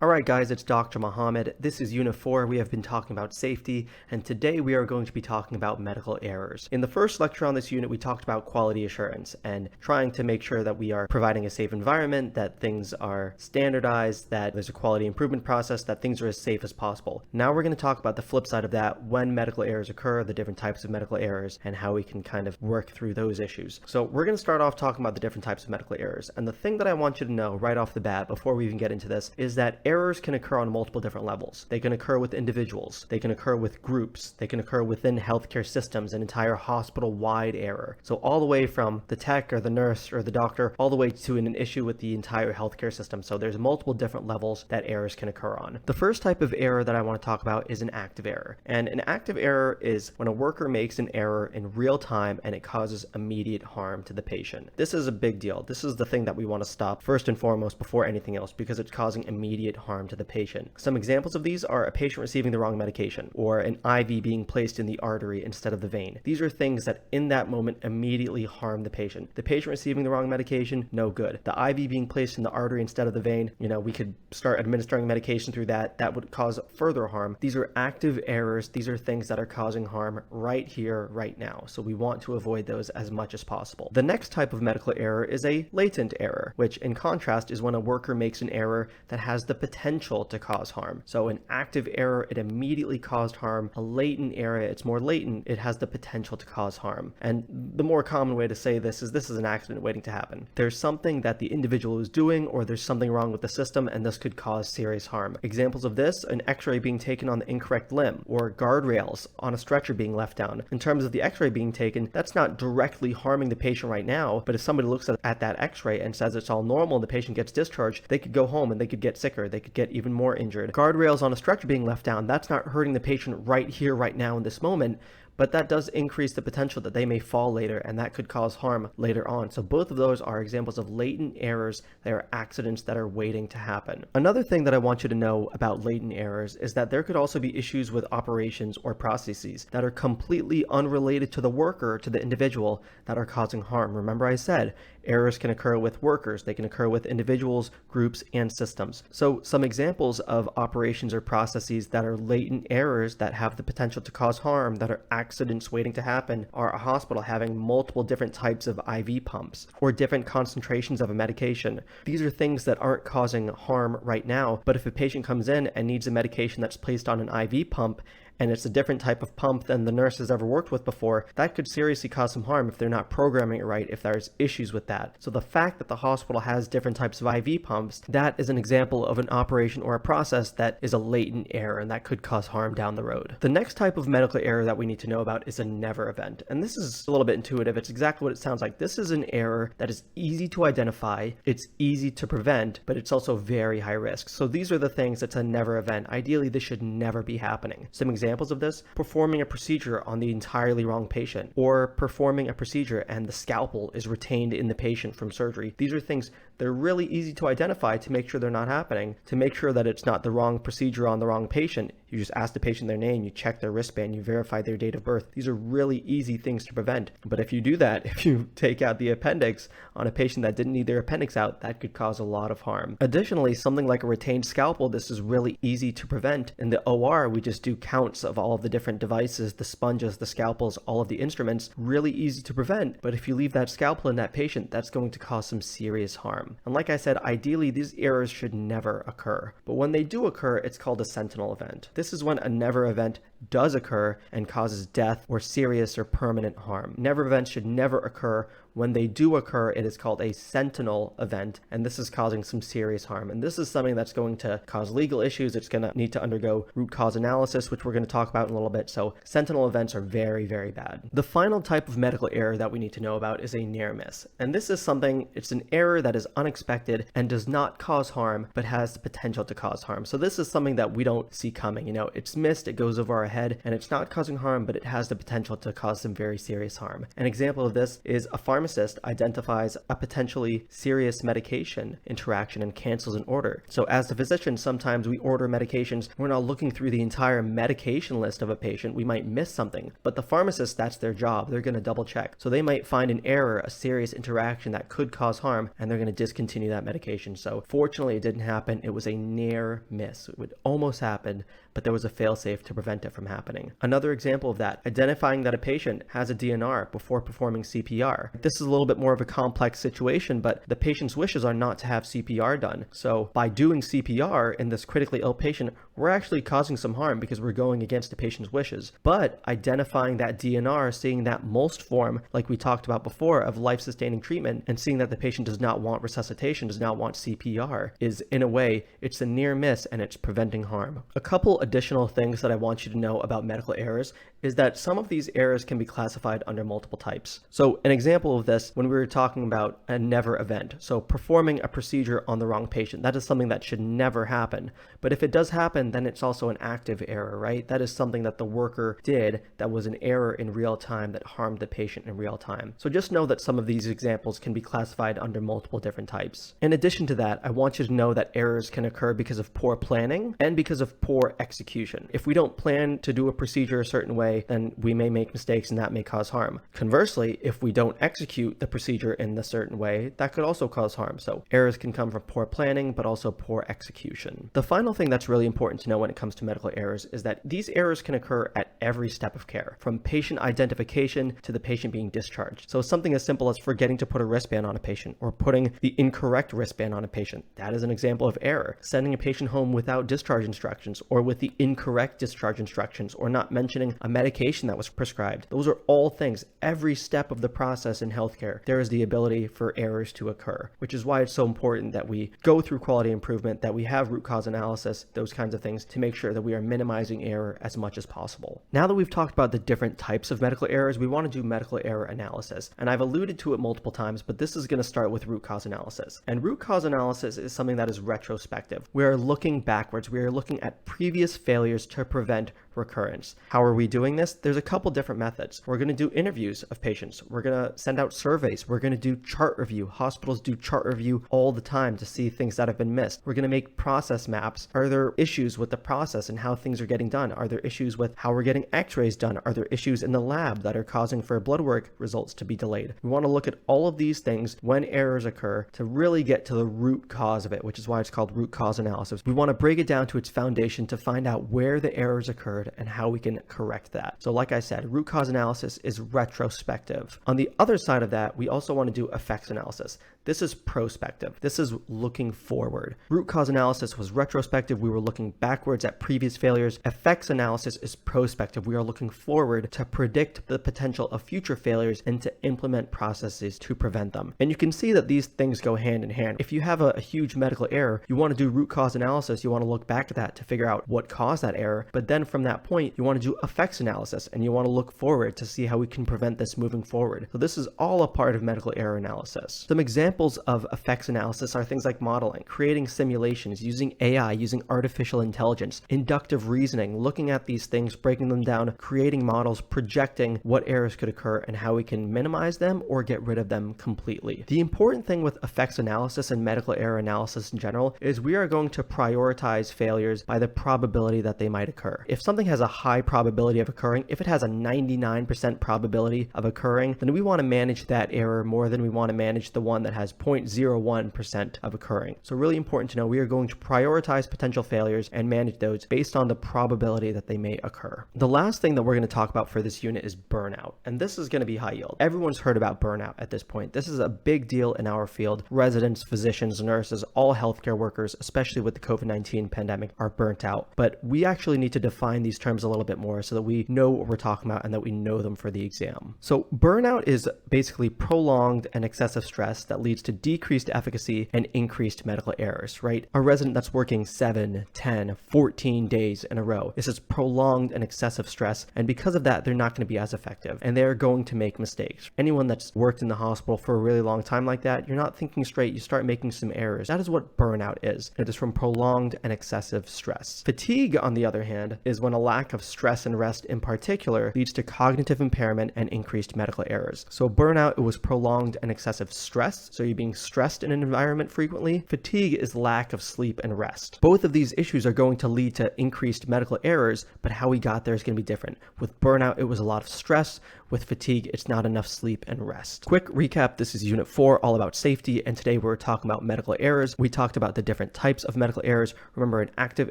Alright guys, it's Dr. Mohammed. This is Unit 4. We have been talking about safety, and today we are going to be talking about medical errors. In the first lecture on this unit, we talked about quality assurance and trying to make sure that we are providing a safe environment, that things are standardized, that there's a quality improvement process, that things are as safe as possible. Now we're going to talk about the flip side of that, when medical errors occur, the different types of medical errors, and how we can kind of work through those issues. So we're going to start off talking about the different types of medical errors. And the thing that I want you to know right off the bat, before we even get into this, is that errors can occur on multiple different levels. They can occur with individuals, they can occur with groups, they can occur within healthcare systems, an entire hospital-wide error. So all the way from the tech or the nurse or the doctor, all the way to an issue with the entire healthcare system. So there's multiple different levels that errors can occur on. The first type of error that I want to talk about is an active error. And an active error is when a worker makes an error in real time and it causes immediate harm to the patient. This is a big deal. This is the thing that we want to stop first and foremost before anything else, because it's causing immediate harm to the patient. Some examples of these are a patient receiving the wrong medication or an IV being placed in the artery instead of the vein. These are things that in that moment immediately harm the patient. The patient receiving the wrong medication, no good. The IV being placed in the artery instead of the vein, we could start administering medication through that. That would cause further harm. These are active errors. These are things that are causing harm right here, right now. So we want to avoid those as much as possible. The next type of medical error is a latent error, which in contrast is when a worker makes an error that has the potential to cause harm. So an active error, it immediately caused harm. A latent error, it's more latent, it has the potential to cause harm. And the more common way to say this is an accident waiting to happen. There's something that the individual is doing, or there's something wrong with the system, and this could cause serious harm. Examples of this, an x-ray being taken on the incorrect limb, or guardrails on a stretcher being left down. In terms of the x-ray being taken, that's not directly harming the patient right now, but if somebody looks at that x-ray and says it's all normal and the patient gets discharged, they could go home and they could get sicker, they could get even more injured. Guardrails on a stretcher being left down, that's not hurting the patient right here, right now in this moment, but that does increase the potential that they may fall later, and that could cause harm later on. So both of those are examples of latent errors. They are accidents that are waiting to happen. Another thing that I want you to know about latent errors is that there could also be issues with operations or processes that are completely unrelated to the worker, to the individual, that are causing harm. Remember I said, errors can occur with workers, they can occur with individuals, groups, and systems. So some examples of operations or processes that are latent errors that have the potential to cause harm, that are accidents waiting to happen, are a hospital having multiple different types of IV pumps or different concentrations of a medication. These are things that aren't causing harm right now, but if a patient comes in and needs a medication that's placed on an IV pump and it's a different type of pump than the nurse has ever worked with before, that could seriously cause some harm if they're not programming it right, if there's issues with that. So the fact that the hospital has different types of IV pumps, that is an example of an operation or a process that is a latent error and that could cause harm down the road. The next type of medical error that we need to know about is a never event. And this is a little bit intuitive. It's exactly what it sounds like. This is an error that is easy to identify, it's easy to prevent, but it's also very high risk. So these are the things that's a never event. Ideally, this should never be happening. Some examples of this: performing a procedure on the entirely wrong patient, or performing a procedure and the scalpel is retained in the patient from surgery. These are things that are really easy to identify to make sure they're not happening, to make sure that it's not the wrong procedure on the wrong patient. You just ask the patient their name, you check their wristband, you verify their date of birth. These are really easy things to prevent. But if you do that, if you take out the appendix on a patient that didn't need their appendix out, that could cause a lot of harm. Additionally, something like a retained scalpel, this is really easy to prevent. In the OR, we just do counts of all of the different devices, the sponges, the scalpels, all of the instruments, really easy to prevent. But if you leave that scalpel in that patient, that's going to cause some serious harm. And like I said, ideally, these errors should never occur. But when they do occur, it's called a sentinel event. This is when a never event does occur and causes death or serious or permanent harm. Never events should never occur. When they do occur, it is called a sentinel event, and this is causing some serious harm. And this is something that's going to cause legal issues. It's going to need to undergo root cause analysis, which we're going to talk about in a little bit. So sentinel events are very, very bad. The final type of medical error that we need to know about is a near miss. And this is something, it's an error that is unexpected and does not cause harm, but has the potential to cause harm. So this is something that we don't see coming. It's missed, it goes over our head, and it's not causing harm, but it has the potential to cause some very serious harm. An example of this is a pharmacy pharmacist identifies a potentially serious medication interaction and cancels an order. So as the physician, sometimes we order medications, we're not looking through the entire medication list of a patient, we might miss something, but the pharmacist, that's their job, they're going to double check. So they might find an error, a serious interaction that could cause harm, and they're going to discontinue that medication. So fortunately it didn't happen, it was a near miss. It would almost happen, but there was a fail-safe to prevent it from happening. Another example of that, identifying that a patient has a DNR before performing CPR. This is a little bit more of a complex situation, but the patient's wishes are not to have CPR done. So by doing CPR in this critically ill patient, we're actually causing some harm because we're going against the patient's wishes. But identifying that DNR, seeing that MOLST form, like we talked about before, of life-sustaining treatment, and seeing that the patient does not want resuscitation, does not want CPR, is in a way, it's a near miss and it's preventing harm. A couple additional things that I want you to know about medical errors is that some of these errors can be classified under multiple types. So an example of this, when we were talking about a never event, so performing a procedure on the wrong patient, that is something that should never happen. But if it does happen, then it's also an active error, right? That is something that the worker did that was an error in real time that harmed the patient in real time. So just know that some of these examples can be classified under multiple different types. In addition to that, I want you to know that errors can occur because of poor planning and because of poor execution. If we don't plan to do a procedure a certain way, then we may make mistakes and that may cause harm. Conversely, if we don't execute the procedure in a certain way, that could also cause harm. So errors can come from poor planning, but also poor execution. The final thing that's really important to know when it comes to medical errors is that these errors can occur at every step of care, from patient identification to the patient being discharged. So something as simple as forgetting to put a wristband on a patient or putting the incorrect wristband on a patient. That is an example of error. Sending a patient home without discharge instructions or with the incorrect discharge instructions, or not mentioning a medication that was prescribed. Those are all things. Every step of the process in healthcare, there is the ability for errors to occur, which is why it's so important that we go through quality improvement, that we have root cause analysis, those kinds of things, to make sure that we are minimizing error as much as possible. Now that we've talked about the different types of medical errors, we want to do medical error analysis. And I've alluded to it multiple times, but this is going to start with root cause analysis. And root cause analysis is something that is retrospective. We are looking backwards. We are looking at previous failures to prevent recurrence. How are we doing this? There's a couple different methods. We're going to do interviews of patients. We're going to send out surveys. We're going to do chart review. Hospitals do chart review all the time to see things that have been missed. We're going to make process maps. Are there issues with the process and how things are getting done? Are there issues with how we're getting x-rays done? Are there issues in the lab that are causing for blood work results to be delayed? We want to look at all of these things when errors occur to really get to the root cause of it, which is why it's called root cause analysis. We want to break it down to its foundation to find out where the errors occurred and how we can correct that. So like I said, root cause analysis is retrospective. On the other side of that, we also want to do effects analysis. This is prospective. This is looking forward. Root cause analysis was retrospective. We were looking backwards at previous failures. Effects analysis is prospective. We are looking forward to predict the potential of future failures and to implement processes to prevent them. And you can see that these things go hand in hand. If you have a huge medical error, you want to do root cause analysis. You want to look back at that to figure out what caused that error. But then from that point, you want to do effects analysis and you want to look forward to see how we can prevent this moving forward. So this is all a part of medical error analysis. Some examples of effects analysis are things like modeling, creating simulations, using AI, using artificial intelligence, inductive reasoning, looking at these things, breaking them down, creating models, projecting what errors could occur and how we can minimize them or get rid of them completely. The important thing with effects analysis and medical error analysis in general is we are going to prioritize failures by the probability that they might occur. If something has a high probability of occurring, if it has a 99% probability of occurring, then we want to manage that error more than we want to manage the one that has 0.01% of occurring. So really important to know we are going to prioritize potential failures and manage those based on the probability that they may occur. The last thing that we're going to talk about for this unit is burnout. And this is going to be high yield. Everyone's heard about burnout at this point. This is a big deal in our field. Residents, physicians, nurses, all healthcare workers, especially with the COVID-19 pandemic, are burnt out. But we actually need to define these terms a little bit more so that we know what we're talking about and that we know them for the exam. So burnout is basically prolonged and excessive stress that leads leads to decreased efficacy and increased medical errors, right? A resident that's working 7, 10, 14 days in a row, this is prolonged and excessive stress, and because of that, they're not going to be as effective, and they're going to make mistakes. Anyone that's worked in the hospital for a really long time like that, you're not thinking straight, you start making some errors. That is what burnout is. It is from prolonged and excessive stress. Fatigue, on the other hand, is when a lack of stress and rest in particular leads to cognitive impairment and increased medical errors. So burnout, it was prolonged and excessive stress, so you're being stressed in an environment frequently. Fatigue is lack of sleep and rest. Both of these issues are going to lead to increased medical errors, but how we got there is going to be different. With burnout, it was a lot of stress. With fatigue, it's not enough sleep and rest. Quick recap, this is Unit 4, all about safety, and today we're talking about medical errors. We talked about the different types of medical errors. Remember, an active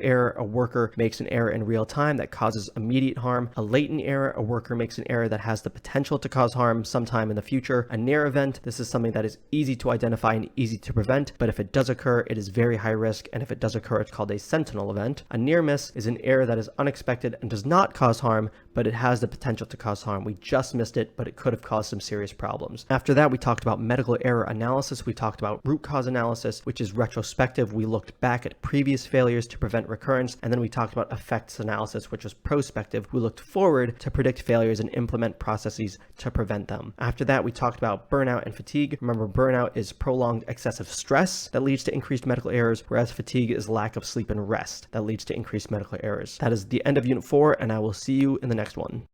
error, a worker makes an error in real time that causes immediate harm. A latent error, a worker makes an error that has the potential to cause harm sometime in the future. A near event, this is something that is easy to identify and easy to prevent, but if it does occur, it is very high risk, and if it does occur, it's called a sentinel event. A near miss is an error that is unexpected and does not cause harm, but it has the potential to cause harm. We just missed it, but it could have caused some serious problems. After that, we talked about medical error analysis. We talked about root cause analysis, which is retrospective. We looked back at previous failures to prevent recurrence. And then we talked about effects analysis, which was prospective. We looked forward to predict failures and implement processes to prevent them. After that, we talked about burnout and fatigue. Remember, burnout is prolonged excessive stress that leads to increased medical errors, whereas fatigue is lack of sleep and rest that leads to increased medical errors. That is the end of Unit 4, and I will see you in the next one.